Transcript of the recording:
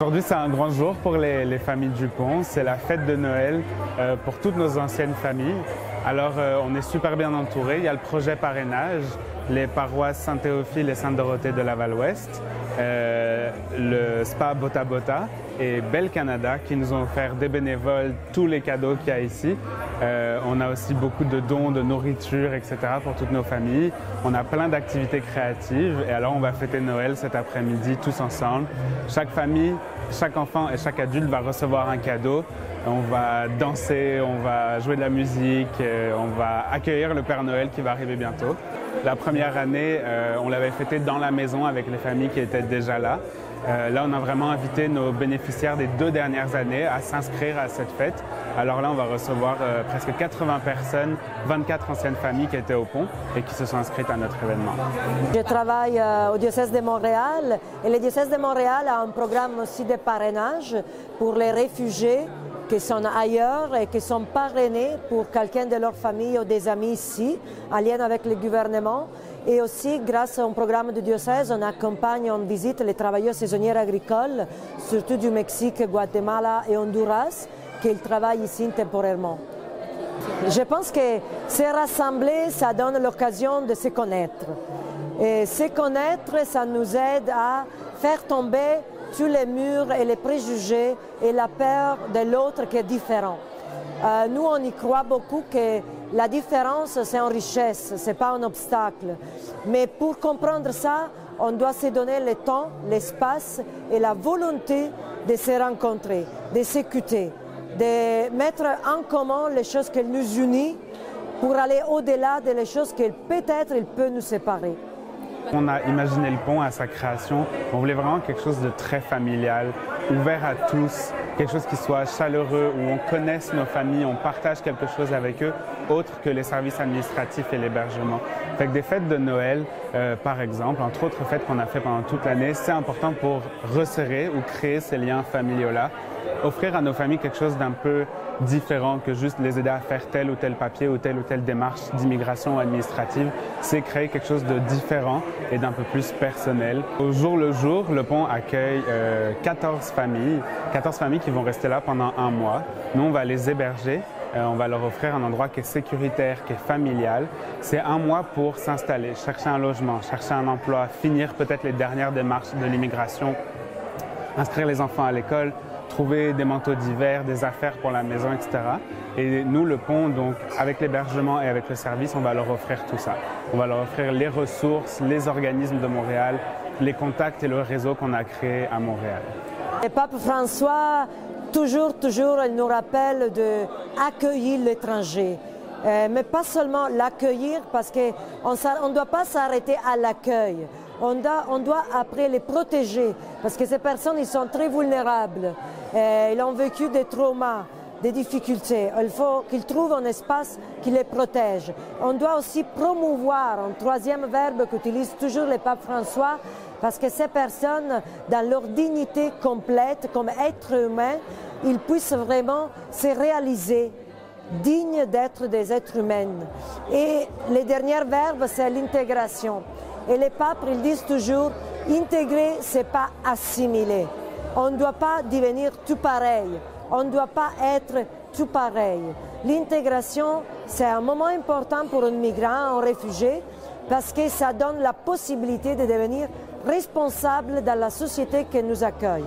Aujourd'hui, c'est un grand jour pour les familles Dupont. C'est la fête de Noël pour toutes nos anciennes familles. Alors, on est super bien entourés. Il y a le projet parrainage, les paroisses Saint-Théophile et Sainte-Dorothée de Laval-Ouest, le spa Bota Bota et Belle Canada qui nous ont offert des bénévoles tous les cadeaux qu'il y a ici. On a aussi beaucoup de dons de nourriture, etc. pour toutes nos familles. On a plein d'activités créatives et alors on va fêter Noël cet après-midi tous ensemble. Chaque famille, chaque enfant et chaque adulte va recevoir un cadeau. On va danser, on va jouer de la musique, on va accueillir le Père Noël qui va arriver bientôt. La première année, on l'avait fêté dans la maison avec les familles qui étaient déjà là. Là, on a vraiment invité nos bénéficiaires des 2 dernières années à s'inscrire à cette fête. Alors là, on va recevoir presque 80 personnes, 24 anciennes familles qui étaient au pont et qui se sont inscrites à notre événement. Je travaille au diocèse de Montréal et le diocèse de Montréal a un programme aussi de parrainage pour les réfugiés qui sont ailleurs et qui sont parrainés pour quelqu'un de leur famille ou des amis ici, en lien avec le gouvernement. Et aussi, grâce à un programme du diocèse, on accompagne, on visite les travailleurs saisonniers agricoles, surtout du Mexique, Guatemala et Honduras, qui travaillent ici temporairement. Je pense que se rassembler, ça donne l'occasion de se connaître. Et se connaître, ça nous aide à faire tomber tous les murs et les préjugés et la peur de l'autre qui est différent. Nous, on y croit beaucoup que la différence, c'est une richesse, ce n'est pas un obstacle. Mais pour comprendre ça, on doit se donner le temps, l'espace et la volonté de se rencontrer, de s'écouter, de mettre en commun les choses qui nous unissent pour aller au-delà des choses qui peut-être peuvent nous séparer. On a imaginé le pont à sa création. On voulait vraiment quelque chose de très familial, ouvert à tous, quelque chose qui soit chaleureux, où on connaisse nos familles, on partage quelque chose avec eux, autre que les services administratifs et l'hébergement. Fait que des fêtes de Noël, par exemple, entre autres fêtes qu'on a fait pendant toute l'année, c'est important pour resserrer ou créer ces liens familiaux-là, offrir à nos familles quelque chose d'un peu différent que juste les aider à faire tel ou tel papier ou telle démarche d'immigration administrative. C'est créer quelque chose de différent et d'un peu plus personnel. Au jour le jour, le pont accueille 14 familles qui vont rester là pendant 1 mois. Nous, on va les héberger. On va leur offrir un endroit qui est sécuritaire, qui est familial. C'est 1 mois pour s'installer, chercher un logement, chercher un emploi, finir peut-être les dernières démarches de l'immigration, inscrire les enfants à l'école, trouver des manteaux d'hiver, des affaires pour la maison, etc. Et nous, le pont, donc, avec l'hébergement et avec le service, on va leur offrir tout ça. On va leur offrir les ressources, les organismes de Montréal, les contacts et le réseau qu'on a créé à Montréal. Le pape François, toujours, il nous rappelle d'accueillir l'étranger. Mais pas seulement l'accueillir, parce qu'on ne doit pas s'arrêter à l'accueil. On doit après les protéger, parce que ces personnes, ils sont très vulnérables. Ils ont vécu des traumas, des difficultés. Il faut qu'ils trouvent un espace qui les protège. On doit aussi promouvoir, un 3e verbe qu'utilise toujours le pape François, parce que ces personnes, dans leur dignité complète, comme êtres humains, ils puissent vraiment se réaliser dignes d'être des êtres humains. Et le dernier verbe, c'est l'intégration. Et les papes, ils disent toujours, intégrer, ce n'est pas assimiler. On ne doit pas devenir tout pareil. On ne doit pas être tout pareil. L'intégration, c'est un moment important pour un migrant, un réfugié, parce que ça donne la possibilité de devenir responsable dans la société qui nous accueille.